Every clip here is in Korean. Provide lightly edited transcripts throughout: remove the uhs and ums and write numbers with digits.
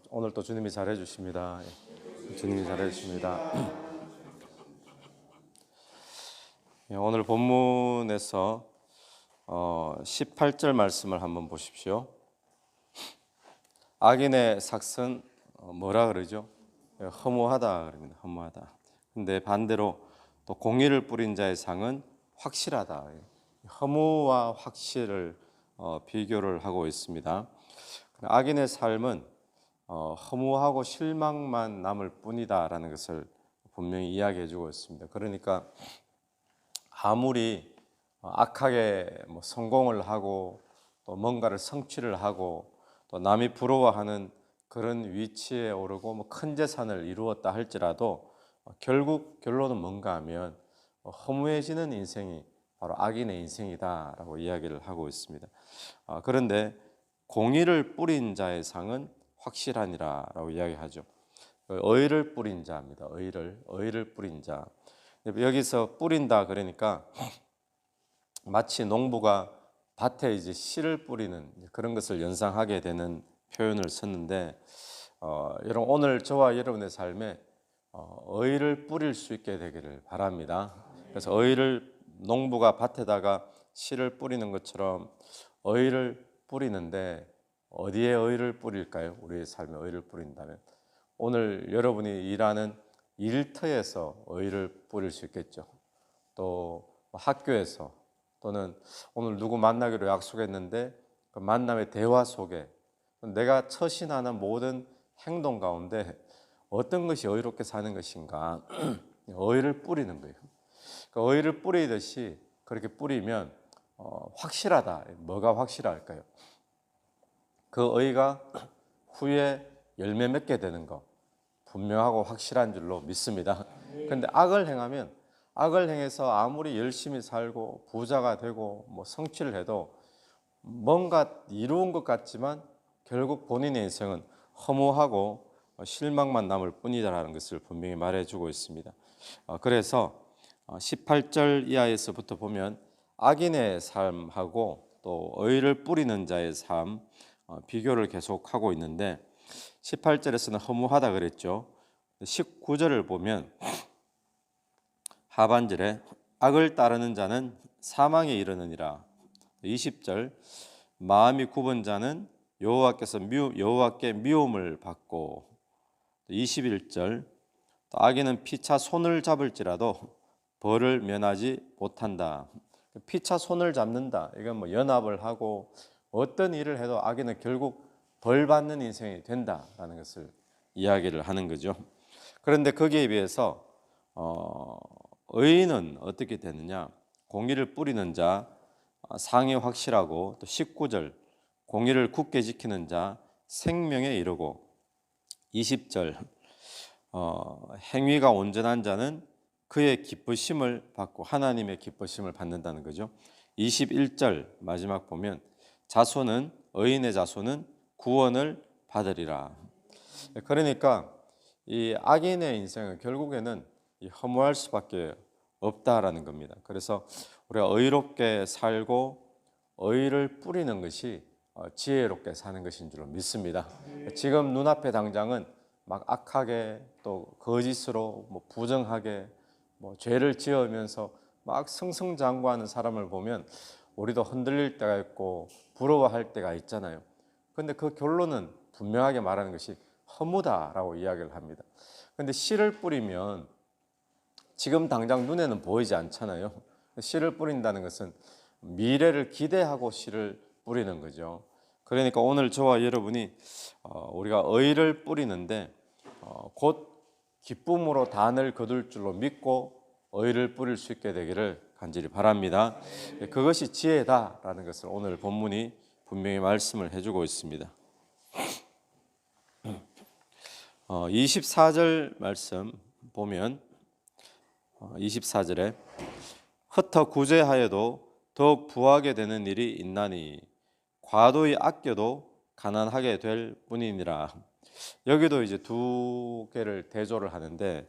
오늘 또 주님이 잘해 주십니다. 주님이 잘해 주십니다. 오늘 본문에서 18절 말씀을 한번 보십시오. 악인의 삭은 뭐라 그러죠? 허무하다 그럽니다. 허무하다. 근데 반대로 또 공의를 뿌린 자의 상은 확실하다. 허무와 확실을 비교를 하고 있습니다. 악인의 삶은 허무하고 실망만 남을 뿐이다라는 것을 분명히 이야기해주고 있습니다. 그러니까 아무리 악하게 성공을 하고 또 뭔가를 성취를 하고 또 남이 부러워하는 그런 위치에 오르고 큰 재산을 이루었다 할지라도 결국 결론은 뭔가 하면 허무해지는 인생이 바로 악인의 인생이다라고 이야기를 하고 있습니다. 그런데 공의를 뿌린 자의 상은 확실하니라라고 이야기하죠. 의를 뿌린 자입니다. 의를 뿌린 자. 여기서 뿌린다 그러니까 마치 농부가 밭에 이제 씨를 뿌리는 그런 것을 연상하게 되는 표현을 썼는데, 여러분 오늘 저와 여러분의 삶에 의를 뿌릴 수 있게 되기를 바랍니다. 그래서 농부가 밭에다가 씨를 뿌리는 것처럼 의를 뿌리는데 어디에 의를 뿌릴까요? 우리의 삶에 의를 뿌린다면 오늘 여러분이 일하는 일터에서 의를 뿌릴 수 있겠죠. 또 학교에서 또는 오늘 누구 만나기로 약속했는데 그 만남의 대화 속에 내가 처신하는 모든 행동 가운데 어떤 것이 의롭게 사는 것인가 의를 뿌리는 거예요. 그 의를 뿌리듯이 그렇게 뿌리면 확실하다. 뭐가 확실할까요? 그 의가 후에 열매 맺게 되는 거 분명하고 확실한 줄로 믿습니다. 그런데 악을 행해서 아무리 열심히 살고 부자가 되고 성취를 해도 뭔가 이루은 것 같지만 결국 본인의 인생은 허무하고 실망만 남을 뿐이다라는 것을 분명히 말해주고 있습니다. 그래서 18절 이하에서부터 보면 악인의 삶하고 또 의를 뿌리는 자의 삶 비교를 계속하고 있는데 18절에서는 허무하다 그랬죠. 19절을 보면 하반절에 악을 따르는 자는 사망에 이르느니라. 20절 마음이 굽은 자는 여호와께 미움을 받고 21절 악인은 피차 손을 잡을지라도 벌을 면하지 못한다. 피차 손을 잡는다. 이건 연합을 하고 어떤 일을 해도 악인은 결국 벌 받는 인생이 된다라는 것을 이야기를 하는 거죠. 그런데 거기에 비해서 의인은 어떻게 되느냐? 공의를 뿌리는 자 상이 확실하고 또 19절 공의를 굳게 지키는 자 생명에 이르고 20절 행위가 온전한 자는 그의 기쁘심을 받고 하나님의 기쁘심을 받는다는 거죠. 21절 마지막 보면 의인의 자손은 구원을 받으리라. 그러니까 이 악인의 인생은 결국에는 허무할 수밖에 없다라는 겁니다. 그래서 우리가 의롭게 살고 의를 뿌리는 것이 지혜롭게 사는 것인 줄 믿습니다. 지금 눈앞에 당장은 막 악하게 또 거짓으로 부정하게 죄를 지으면서 막 승승장구하는 사람을 보면 우리도 흔들릴 때가 있고 부러워할 때가 있잖아요. 그런데 그 결론은 분명하게 말하는 것이 허무다라고 이야기를 합니다. 그런데 씨를 뿌리면 지금 당장 눈에는 보이지 않잖아요. 씨를 뿌린다는 것은 미래를 기대하고 씨를 뿌리는 거죠. 그러니까 오늘 저와 여러분이 우리가 의를 뿌리는데 곧 기쁨으로 단을 거둘 줄로 믿고 의를 뿌릴 수 있게 되기를 간절히 바랍니다. 그것이 지혜다라는 것을 오늘 본문이 분명히 말씀을 해주고 있습니다. 24절 말씀 보면 24절에 흩어 구제하여도 더욱 부하게 되는 일이 있나니 과도히 아껴도 가난하게 될 뿐이니라. 여기도 이제 두 개를 대조를 하는데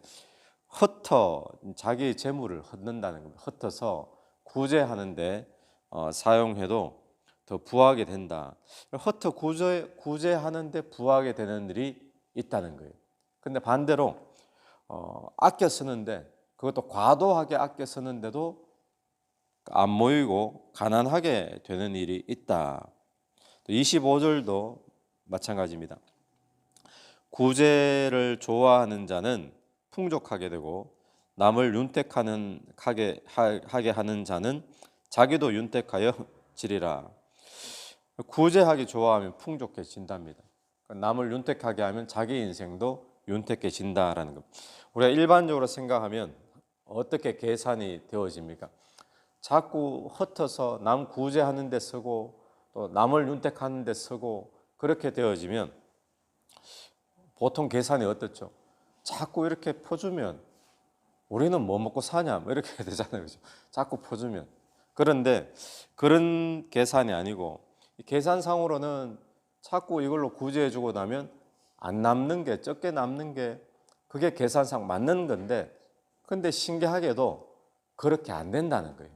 흩어 자기의 재물을 흩는다는 겁니다. 흩어서 구제하는데 사용해도 더 부하게 된다. 허터 구제하는데 부하게 되는 일이 있다는 거예요. 근데 반대로 아껴 쓰는데 그것도 과도하게 아껴 쓰는데도 안 모이고 가난하게 되는 일이 있다. 또 25절도 마찬가지입니다. 구제를 좋아하는 자는 풍족하게 되고 남을 하게 하는 자는 자기도 윤택하여 지리라. 구제하기 좋아하면 풍족해진답니다. 남을 윤택하게 하면 자기 인생도 윤택해진다라는 것. 우리가 일반적으로 생각하면 어떻게 계산이 되어집니까? 자꾸 흩어서 남 구제하는 데 쓰고 또 남을 윤택하는 데 쓰고 그렇게 되어지면 보통 계산이 어떻죠? 자꾸 이렇게 퍼주면 우리는 뭐 먹고 사냐 뭐 이렇게 되잖아요. 그죠? 자꾸 퍼주면. 그런데 그런 계산이 아니고 계산상으로는 자꾸 이걸로 구제해주고 나면 안 남는 게 적게 남는 게 그게 계산상 맞는 건데 근데 신기하게도 그렇게 안 된다는 거예요.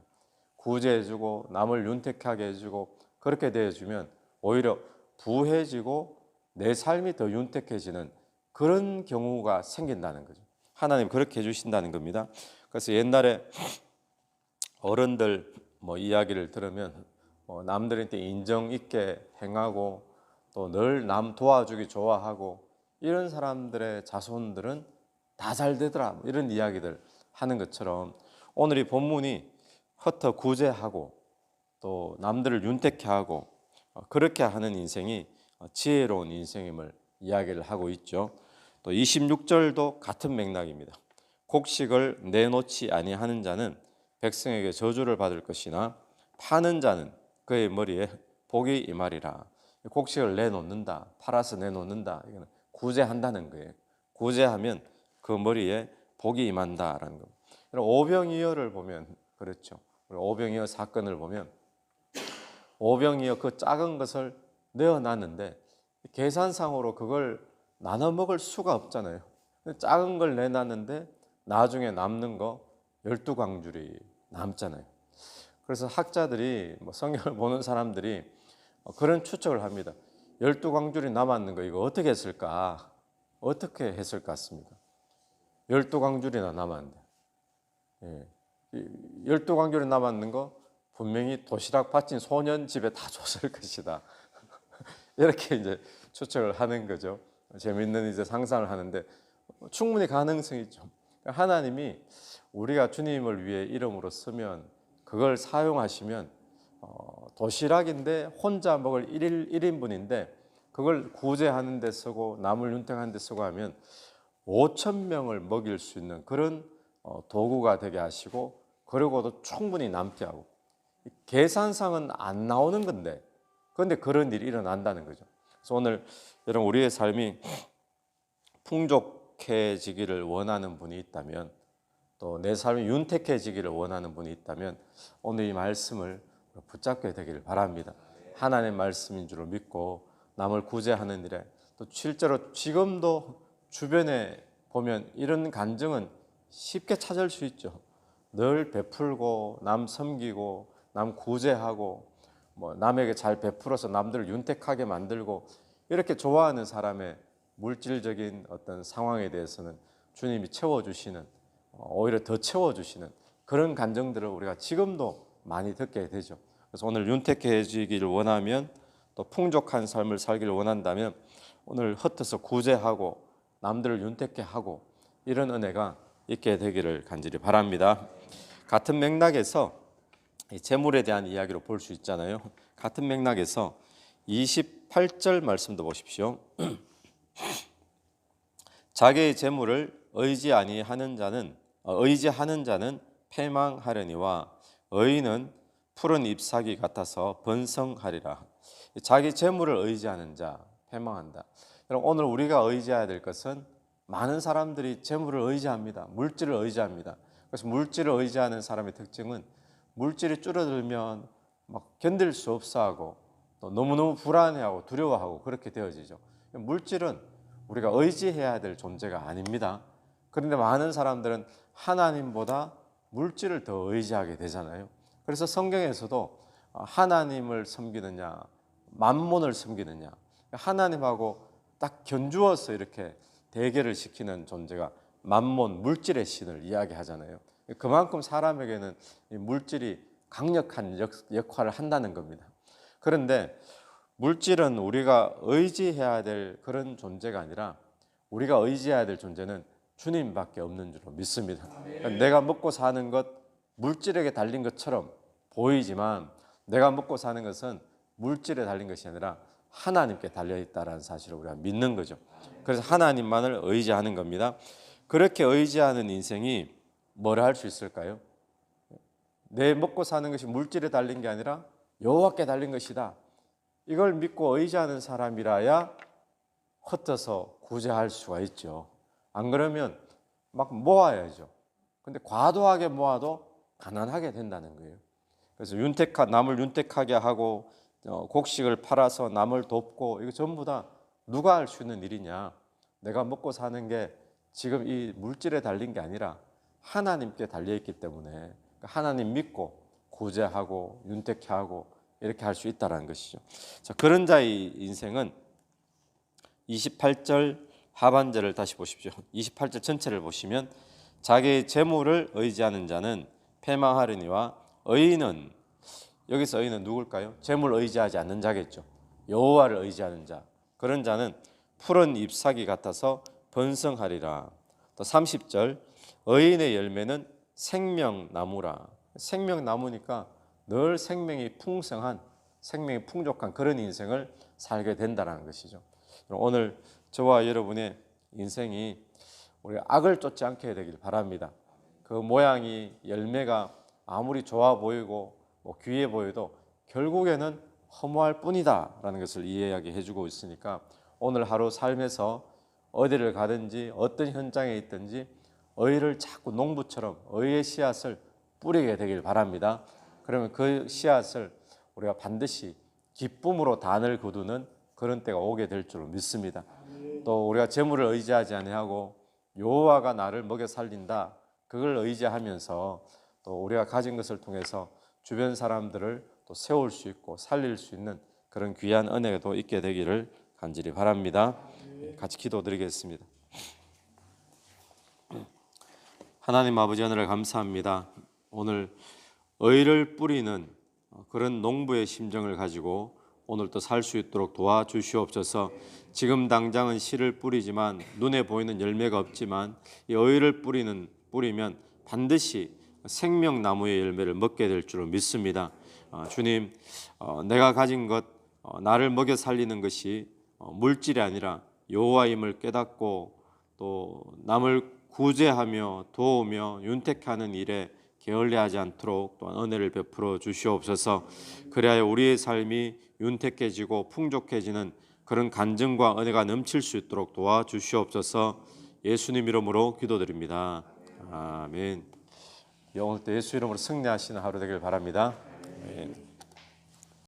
구제해주고 남을 윤택하게 해주고 그렇게 대해주면 오히려 부해지고 내 삶이 더 윤택해지는 그런 경우가 생긴다는 거죠. 하나님 그렇게 해주신다는 겁니다. 그래서 옛날에 어른들 뭐 이야기를 들으면 남들한테 인정 있게 행하고 또 늘 남 도와주기 좋아하고 이런 사람들의 자손들은 다 잘 되더라 뭐 이런 이야기들 하는 것처럼 오늘 이 본문이 흩어 구제하고 또 남들을 윤택해 하고 그렇게 하는 인생이 지혜로운 인생임을 이야기를 하고 있죠. 또 26절도 같은 맥락입니다. 곡식을 내놓지 아니하는 자는 백성에게 저주를 받을 것이나 파는 자는 그의 머리에 복이 임하리라. 곡식을 내놓는다, 팔아서 내놓는다. 이거는 구제한다는 거예요. 구제하면 그 머리에 복이 임한다라는 거. 오병이어를 보면 그렇죠. 오병이어 사건을 보면 오병이어 그 작은 것을 내어놨는데 계산상으로 그걸 나눠 먹을 수가 없잖아요. 작은 걸 내놨는데 나중에 남는 거 12광줄이 남잖아요. 그래서 학자들이 성경을 보는 사람들이 그런 추측을 합니다. 12광줄이 남았는 거 이거 어떻게 했을까? 어떻게 했을 것 같습니까? 12광줄이나 남았는데 12광줄이 남았는 거 분명히 도시락 바친 소년 집에 다 줬을 것이다. 이렇게 이제 추측을 하는 거죠. 재밌는 이제 상상을 하는데 충분히 가능성이 있죠. 하나님이 우리가 주님을 위해 이름으로 쓰면 그걸 사용하시면 도시락인데 혼자 먹을 1인분인데 그걸 구제하는 데 쓰고 남을 윤택하는 데 쓰고 하면 5천 명을 먹일 수 있는 그런 도구가 되게 하시고 그러고도 충분히 남게 하고 계산상은 안 나오는 건데 그런데 그런 일이 일어난다는 거죠. 그래서 오늘 여러분 우리의 삶이 풍족해지기를 원하는 분이 있다면 또 내 삶이 윤택해지기를 원하는 분이 있다면 오늘 이 말씀을 붙잡게 되기를 바랍니다. 하나님의 말씀인 줄 믿고 남을 구제하는 일에 또 실제로 지금도 주변에 보면 이런 간증은 쉽게 찾을 수 있죠. 늘 베풀고 남 섬기고 남 구제하고 남에게 잘 베풀어서 남들을 윤택하게 만들고 이렇게 좋아하는 사람의 물질적인 어떤 상황에 대해서는 주님이 채워주시는 오히려 더 채워주시는 그런 간증들을 우리가 지금도 많이 듣게 되죠. 그래서 오늘 윤택해지기를 원하면 또 풍족한 삶을 살기를 원한다면 오늘 흩어서 구제하고 남들을 윤택해 하고 이런 은혜가 있게 되기를 간절히 바랍니다. 같은 맥락에서 재물에 대한 이야기로 볼 수 있잖아요. 같은 맥락에서 28절 말씀도 보십시오. 자기의 재물을 의지하는 자는 패망하려니와 의인은 푸른 잎사귀 같아서 번성하리라. 자기 재물을 의지하는 자 패망한다. 여러분 오늘 우리가 의지해야 될 것은 많은 사람들이 재물을 의지합니다. 물질을 의지합니다. 그래서 물질을 의지하는 사람의 특징은 물질이 줄어들면 막 견딜 수 없어하고 또 너무너무 불안해하고 두려워하고 그렇게 되어지죠. 물질은 우리가 의지해야 될 존재가 아닙니다. 그런데 많은 사람들은 하나님보다 물질을 더 의지하게 되잖아요. 그래서 성경에서도 하나님을 섬기느냐, 만몬을 섬기느냐. 하나님하고 딱 견주어서 이렇게 대결을 시키는 존재가 만몬, 물질의 신을 이야기하잖아요. 그만큼 사람에게는 이 물질이 강력한 역할을 한다는 겁니다. 그런데 물질은 우리가 의지해야 될 그런 존재가 아니라 우리가 의지해야 될 존재는 주님밖에 없는 줄로 믿습니다. 그러니까 내가 먹고 사는 것 물질에게 달린 것처럼 보이지만 내가 먹고 사는 것은 물질에 달린 것이 아니라 하나님께 달려있다는 사실을 우리가 믿는 거죠. 그래서 하나님만을 의지하는 겁니다. 그렇게 의지하는 인생이 뭘 할 수 있을까요? 내 먹고 사는 것이 물질에 달린 게 아니라 여호와께 달린 것이다. 이걸 믿고 의지하는 사람이라야 흩어서 구제할 수가 있죠. 안 그러면 막 모아야죠. 근데 과도하게 모아도 가난하게 된다는 거예요. 그래서 남을 윤택하게 하고 곡식을 팔아서 남을 돕고 이거 전부 다 누가 할 수 있는 일이냐? 내가 먹고 사는 게 지금 이 물질에 달린 게 아니라 하나님께 달려있기 때문에 하나님 믿고 구제하고 윤택케 하고 이렇게 할 수 있다는 것이죠. 자, 그런 자의 인생은 28절 하반절을 다시 보십시오. 28절 전체를 보시면 자기의 재물을 의지하는 자는 패망하려니와 의인은, 여기서 의인은 누굴까요? 재물 의지하지 않는 자겠죠. 여호와를 의지하는 자. 그런 자는 푸른 잎사귀 같아서 번성하리라. 또 30절 의인의 열매는 생명나무라. 생명나무니까 늘 생명이 풍성한, 생명이 풍족한 그런 인생을 살게 된다는 것이죠. 오늘 저와 여러분의 인생이 우리가 악을 쫓지 않게 되길 바랍니다. 그 모양이, 열매가 아무리 좋아 보이고 귀해 보여도 결국에는 허무할 뿐이다 라는 것을 이야기해 주고 있으니까 오늘 하루 삶에서 어디를 가든지 어떤 현장에 있든지 의를 자꾸 농부처럼 의의 씨앗을 뿌리게 되길 바랍니다. 그러면 그 씨앗을 우리가 반드시 기쁨으로 단을 거두는 그런 때가 오게 될 줄 믿습니다. 또 우리가 재물을 의지하지 아니하고 여호와가 나를 먹여 살린다, 그걸 의지하면서 또 우리가 가진 것을 통해서 주변 사람들을 또 세울 수 있고 살릴 수 있는 그런 귀한 은혜도 있게 되기를 간절히 바랍니다. 같이 기도드리겠습니다. 하나님 아버지, 하늘을 감사합니다. 오늘 의를 뿌리는 그런 농부의 심정을 가지고 오늘 또 살 수 있도록 도와주시옵소서. 지금 당장은 씨를 뿌리지만 눈에 보이는 열매가 없지만 이 의를 뿌리면 반드시 생명나무의 열매를 먹게 될 줄로 믿습니다. 주님, 내가 가진 것, 나를 먹여 살리는 것이 물질이 아니라 여호와임을 깨닫고 또 남을 구제하며 도우며 윤택하는 일에 게을리하지 않도록 또한 은혜를 베풀어 주시옵소서. 그래야 우리의 삶이 윤택해지고 풍족해지는 그런 간증과 은혜가 넘칠 수 있도록 도와주시옵소서. 예수님 이름으로 기도드립니다. 아멘. 오늘 또 예수 이름으로 승리하시는 하루 되길 바랍니다. 아멘.